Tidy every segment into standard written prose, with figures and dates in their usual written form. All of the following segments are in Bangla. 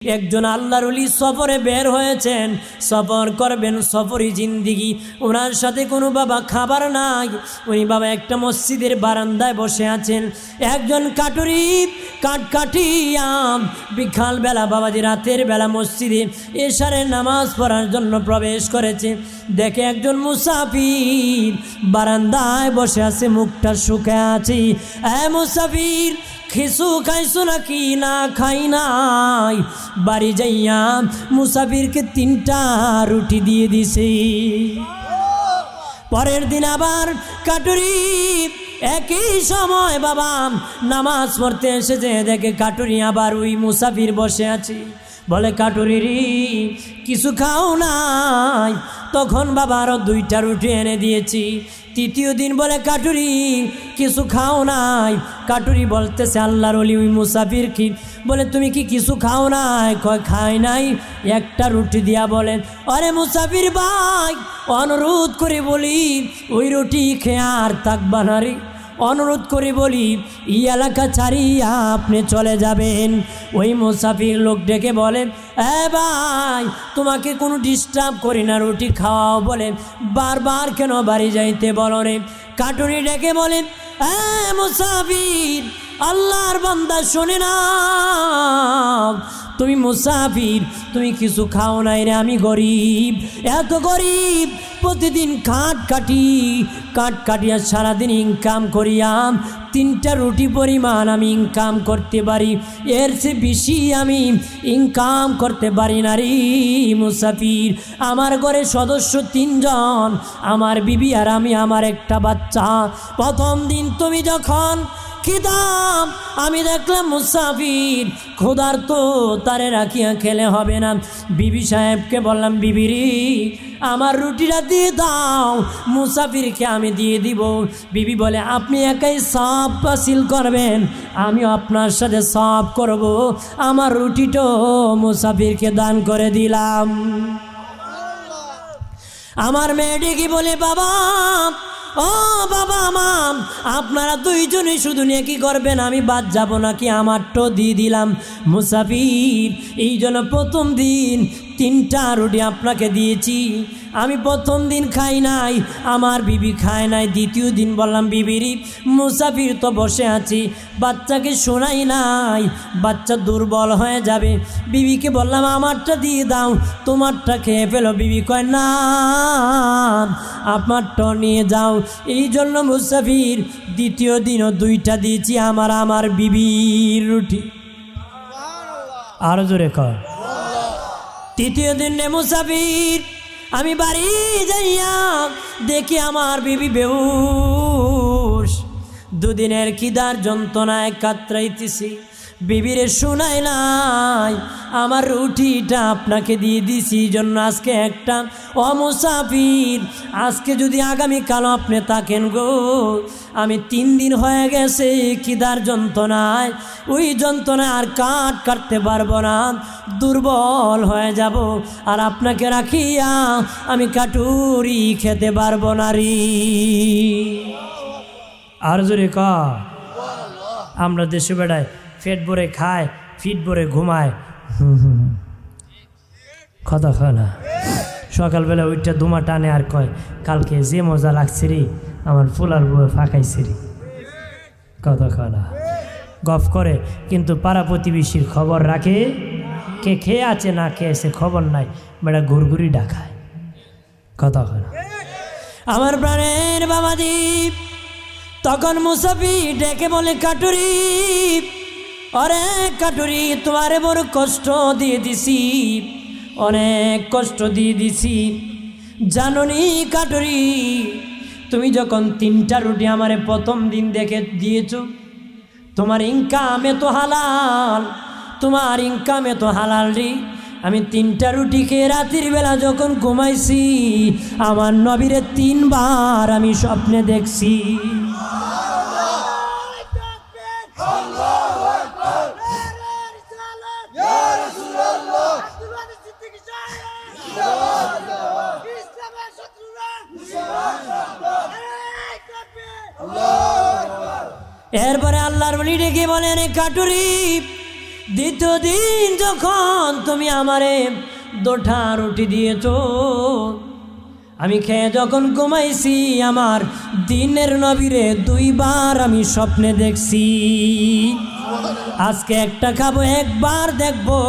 একজন আল্লাহর ওলি সফরে বের হয়েছেন, সফর করবেন, সফরি জিন্দিগি। ওনার সাথে কোনো বাবা খাবার নাই, উনি বাবা একটা মসজিদের বারান্দায় বসে আছেন। একজন কাটুরি কাটিয়াম বিকালবেলা বাবাজি রাতের বেলা মসজিদে এশারের নামাজ পড়ার জন্য প্রবেশ করেছে। দেখে একজন মুসাফির বারান্দায় বসে আছে, মুখটা শুকিয়ে আছে। মুসাফির কিছু খাইছো নাকি? না খাই নাই। বাড়ি যাইয়া মুসাফিরকে 3টা রুটি দিয়ে দিছে। পরের দিন আবার কাটুরি একই সময় বাবা নামাজ পড়তে এসেছে, দেখে কাটুরি আবার ওই মুসাফির বসে আছে। বলে কাটুরি কিছু খাও নাই? তখন বাবা আরও 2টা রুটি এনে দিয়েছি। তৃতীয় দিন বলে কাটুরি কিছু খাও নাই? কাটুরি বলতেছে আল্লাহর ওলি ওই মুসাফির কি বলে তুমি কি কিছু খাও নাই? কয় খাই নাই, 1টা রুটি দিয়া। বলেন আরে মুসাফির ভাই, অনুরোধ করে বলি ওই রুটি খেয়ে আর থাকবা না রে, অনুরোধ করে বলি এই এলাকা ছাড়িয়া আপনি চলে যাবেন। ওই মুসাফির লোক ডেকে বলেন ভাই তোমাকে কোনো ডিস্টার্ব করি না, রুটি খাওয়াও। বলে বারবার কেন বাড়ি যাইতে বলো রে? কাটুরি ডেকে বলেন মুসাফির, আল্লাহর বান্দা শোনে না, তুমি মুসাফির, তুমি কিছু খাও নাই রে। আমি গরিব, এত গরিব, প্রতিদিন কাঠ কাটিয়া সারাদিন ইনকাম করিয়া 3টা রুটি পরিমাণ আমি ইনকাম করতে পারি, এর চেয়ে বেশি আমি ইনকাম করতে পারি না রে মুসাফির। আমার ঘরে সদস্য 3 জন, আমার বিবি আর আমি, আমার একটা বাচ্চা। প্রথম দিন তুমি যখন খিদাম আমি দেখলাম মুসাফির খোদার, তো তারে রাখিয়া খেলে হবে না। বিবি সাহেবকে বললাম বিবিরি আমার রুটিটা দিয়ে দাও, মুসাফিরকে আমি দিয়ে দিব। বিবি বলে আপনি একাই সব হাসিল করবেন, আমিও আপনার সাথে সব করব। আমার রুটিটা মুসাফিরকে দান করে দিলাম। আমার মেয়েটি কি বলে বাবা, ও বাবা মা আপনারা 2 জনই শুধু নিয়ে কি করবেন, আমি বাদ যাব নাকি? আমারটাও দিয়ে দিলাম। মুসাফির এই জন্য প্রথম দিন 3টা রুটি আপনাকে দিয়েছি। আমি প্রথম দিন খাই নাই, আমার বিবি খায় নাই। দ্বিতীয় দিন বললাম বিবিরি মুসাফির তো বসে আছি, বাচ্চাকে শোনাই নাই, বাচ্চা দুর্বল হয়ে যাবে। বিবিকে বললাম আমারটা দিয়ে দাও, তোমারটা খেয়ে ফেলো। বিবি কয় না, আপনারটা নিয়ে যাও। এই জন্য মুসাফির দ্বিতীয় দিনও 2টা দিয়েছি, আমার বিবির রুটি। আরো জোরে কর। তৃতীয় দিন মুসাফির আমি বাড়ি যাইয়া দেখি আমার বিবি বেহুশ, 2 দিনের খিদার যন্ত্রণায় কাতরাইতেছি। বিবিরে শোনাই নাই, আমার রুটিটা আপনাকে দিয়ে দিছি জন্য আজকে একটা। মুসাফির আজকে যদি আগামীকাল আপনি থাকেন গো, আমি 3 দিন হয়ে গেছে খিদার যন্ত্রণায়, ওই যন্ত্রণায় আর কাটতে পারবো না, দুর্বল হয়ে যাব, আর আপনাকে রাখিয়া আমি কাটুরি খেতে পারবো না রে। আর জোরে ক। আমরা দেশে বেড়ায় পেট ভরে খায়, ফিট ভরে ঘুমায়, কথা খায় না। সকালবেলা ওইটা ধুমা টানে আর কয় কালকে যে মজা লাগছে রে, আমার ফুলার বউ ফাঁকাইছে রে, কথা খায় না। গফ করে কিন্তু পাড়া প্রতিবেশীর খবর রাখে, কে খেয়ে আছে না খেয়েছে খবর নাই, বেড়া ঘুরঘুরি ডাকায়, কথা খায় না। আমার প্রাণের বাবাদীপ তখন মুসাফির ডেকে বলে কাটুরি, অরে কাটুরি তোমারে বড় কষ্ট দিয়ে দিছি, অনেক কষ্ট দিয়ে দিছি জাননি কাটুরি। তুমি যখন 3টা রুটি আমারে প্রথম দিন দেখে দিয়েছ, তোমার ইনকামে তো হালাল, তোমার ইনকামে তো হালাল রে। আমি 3টা রুটি খেয়ে রাতের বেলা যখন ঘুমাইছি, আমার নবীরে 3 বার আমি স্বপ্নে দেখছি। এরপরে আল্লাহর বলি ডেকে বলেন কাটুরি দ্বিতীয় দিন যখন তুমি আমারে দুটা রুটি দিয়েছো, আমি খেয়ে যখন ঘুমাইছি আমার দিনের নবীরে 2 বার আমি স্বপ্নে দেখছি। আজকে একটা খাবো, একবার দেখবো,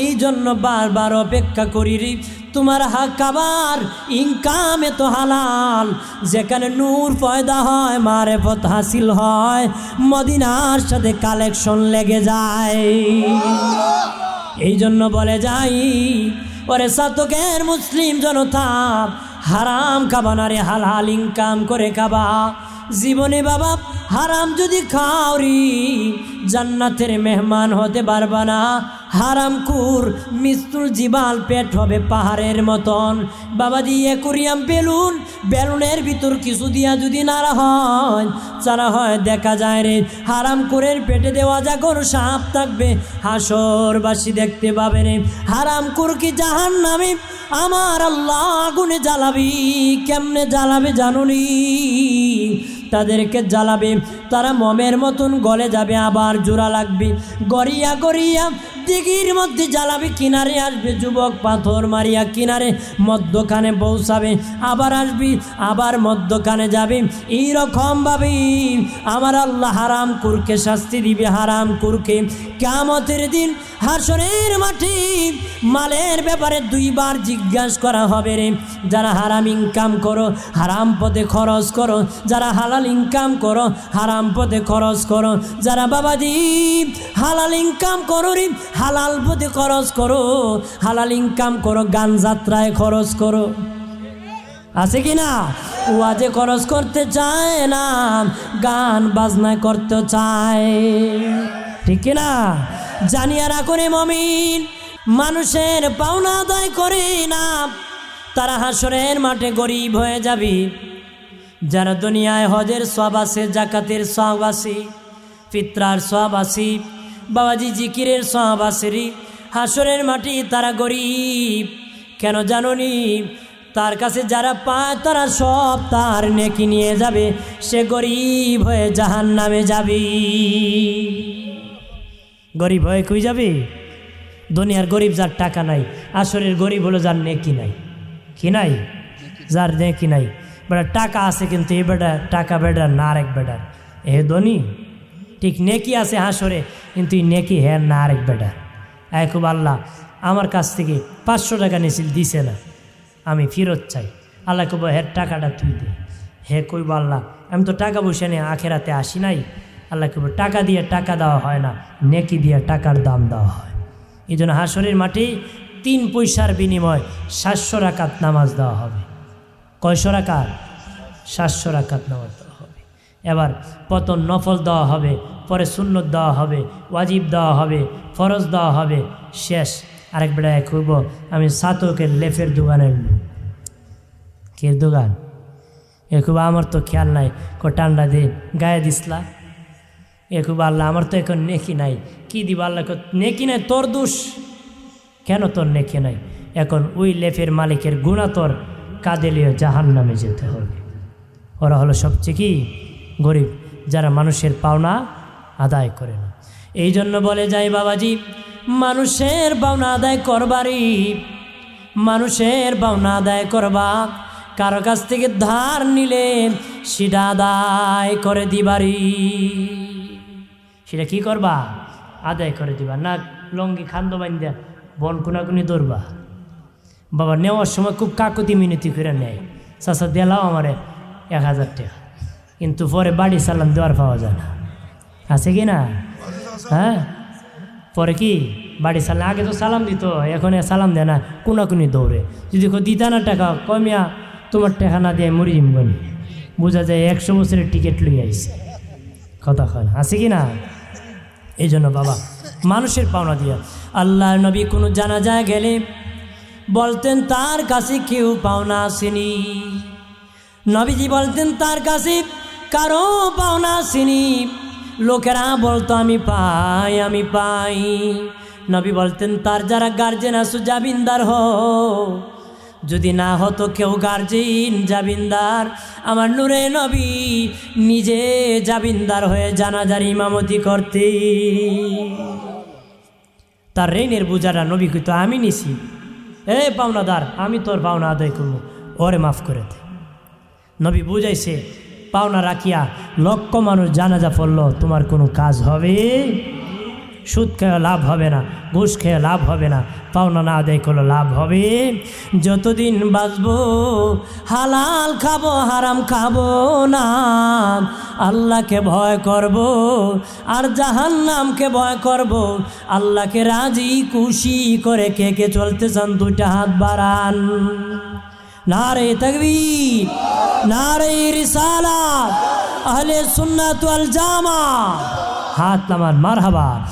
এই জন্য বারবার অপেক্ষা করি। তোমার খাবার ইনকাম এত হালাল, যেখানে নূর পয়দা হয়, মারেফত হাসিল হয়, মদিনার সাথে কালেকশন লেগে যায়। এই জন্য বলে যাই, ওরে সাতকের মুসলিম জনতা, হারাম খাবা না রে, হালাল ইনকাম করে খাবা। জীবনে বাবা হারাম যদি খাওরি জান্নাতের মেহমান হতে পারবা না। হারামখোর মৃত্যুর জিবাল পেট হবে পাহাড়ের মতন। বাবা দিয়ে কুরিয়াম বেলুনের ভিতর কিছু দিয়া যদি নাড়া হয়, চারা হয়, দেখা যায় রে হারামখোরের পেটে দেওয়া জাগর সাপ থাকবে, হাসরবাসী দেখতে পাবে রে। হারামখোর কি জাহান্নামে আমার আল্লাহ আগুনে জ্বালাবি। কেমনে জ্বালাবে জানুনি? তাদেরকে জ্বালাবে, তারা মমের মতন গলে যাবে, আবার জোড়া লাগবে, গড়িয়া গড়িয়া দিঘির মধ্যে জ্বালাবে, কিনারে আসবে যুবক পাথর মারিয়া, কিনারে মধ্যখানে পৌঁছাবে, আবার আসবি, আবার মধ্যখানে যাবে। এইরকম ভাবে আমার আল্লাহ হারামখোরকে শাস্তি দিবে। হারামখোরকে কিয়ামতের দিন হাসরের মাঠে মালের ব্যাপারে 2 বার জিজ্ঞাসা করা হবে রে। যারা হারাম ইনকাম করো, হারাম পথে খরচ করো, যারা হালাল ইনকাম করো, হারাম পথে খরচ করো, যারা বাবাজি হালাল ইনকাম করো রে, হালাল পথে খরচ করো, হালাল ইনকাম করো, গান যাত্রায় খরচ করো, আছে কি না? ওয়াজে খরচ করতে চায় না, গান বাজনায় করতে চায়, ঠিক কি না? জানিয়া রাখো রে মুমিন, মানুষের পাওনা আদায় করে না, তারা হাসরের মাঠে গরিব হয়ে যাবে। যারা দুনিয়ায় হজের সওয়াব আছে, জাকাতের সওয়াব আছে, ফিতরার সওয়াব আছে, বাবাজি জিকিরের সওয়াব আছে রে, হাসরের মাঠে তারা গরিব। কেন জানোনি? তার কাছে যারা পায় তারা সব তার নেকি নিয়ে যাবে, সে গরিব হয়ে জাহান্নামে যাবে। গরিব হয়ে কই যাবে? দুনিয়ার গরিব যার টাকা নাই, আসরের গরিব হলো যার নেকি নাই। কি নাই? যার নেকি নাই। বেটা টাকা আছে কিন্তু এ বেটা টাকা বেটার না আরেক বেটার, এ ধনী ঠিক নেকি আছে হাসরে, কিন্তু এই নেকি হ্যাঁ না আরেক বেটার। খুব আল্লাহ আমার কাছ থেকে 500 টাকা নিয়েছিল, দিছে না, আমি ফেরত চাই। আল্লাহ কব হ্যাঁ টাকাটা তুই দে। হে কইব আল্লাহ আমি তো টাকা পয়সা নিয়ে আখেরাতে আসি নাই। আল্লাহ কব টাকা দিয়ে টাকা দেওয়া হয় না, নেকি দিয়ে টাকার দাম দেওয়া হয়। এই জন্য হাসরের মাঠে 3 পয়সার বিনিময় 700 রাকাত নামাজ দেওয়া হবে। কয়শো রাকাত? 700 রাকাত নামাজ দেওয়া হবে। এবার প্রথম নফল দেওয়া হবে, পরে সুন্নত দেওয়া হবে, ওয়াজিব দেওয়া হবে, ফরজ দেওয়া হবে, শেষ। আরেক বেড়ায় খুব আমি সাতকের লেফের দোকানের কের দোকান, এ খুব আমার তো খেয়াল নাই, টান্ডা দিয়ে গায়ে দিসলা। এ খুব আল্লাহ আমার তো এখন নেকি নাই, কি দিব আল্লাহ? নেকি নাই তোর দোষ। কেন তোর নেকি নাই? এখন ওই লেফের মালিকের গুণা তোর কাঁধে লিয়ে জাহান্নামে যেতে হবে। ওরা হলো সবচেয়ে কি গরিব, যারা মানুষের পাওনা আদায় করে না। এই জন্য বলে যাই বাবাজি, মানুষের পাওনা আদায় করবারই, মানুষের পাওনা আদায় করবা। কারো কাছ থেকে ধার নিলে সেটা আদায় করে দিবারি। সেটা কি করবা? আদায় করে দিবা। না লঙ্গি খান্দ বান্ধা বন কোনাকুনি দৌড়বা। বাবা নেওয়ার সময় খুব কাকুতি মিনতি করে নেয়, চাচা দিলাও আমারে 1000 টাকা, কিন্তু পরে বাড়ি সালাম দেওয়ার পাওয়া যায় না, আছে কি না? হ্যাঁ, পরে কি বাড়ি সালাম, আগে তো সালাম দিত, এখন সালাম দেয় না, কোনাকুনি দৌড়ে। যদি দিতা না টাকা, কমিয়া তোমার টাকা না দিয়ে মরিম গনি, বোঝা যায় 100 বছরের টিকিট লই আইছে, কথা হয় না, আছে কি না? এই জন্য বাবা মানুষের পাওনা দিয়া। আল্লাহ নবী কোনো জানাজায় গেলে বলতেন তার কাছে কেউ পাওনা আসেনি। নবীজি বলতেন তার কাছে কারো পাওনা আসেনি। লোকেরা বলতো আমি পাই, আমি পাই। নবী বলতেন তার যারা গার্জেন আসো জামিনদার হো, যদি না হতো কেউ গার্জেন জামিনদার, আমার নূরে নবী নিজে জামিনদার হয়ে জানাজার ইমামতি করতে। তার ঋণের বোঝাটা নবী কইতো আমি নিছি, এই পাওনাদার আমি তোর পাওনা আদায় করবো, ওরে মাফ করে দে। নবী বুঝাইছে পাওনা রাখিয়া লক্ষ মানুষ জানাজা পড়ল, তোমার কোনো কাজ হবে? সুদ খেয়ে লাভ হবে না, ঘুষ খেয়ে লাভ হবে না, পাওনা না আদায় করলে লাভ হবে? যতদিন বাঁচবো হালাল খাবো, হারাম খাবো না, আল্লাহকে ভয় করব আর জাহান্নামকে ভয় করব। আল্লাহকে রাজি খুশি করে কে কে চলতে চান দুইটা হাত বাড়ান। নারে তাকবীর, নারে রিসালাত, আহলে সুন্নাত ওয়াল জামাত, হাত নামান, মারহাবা।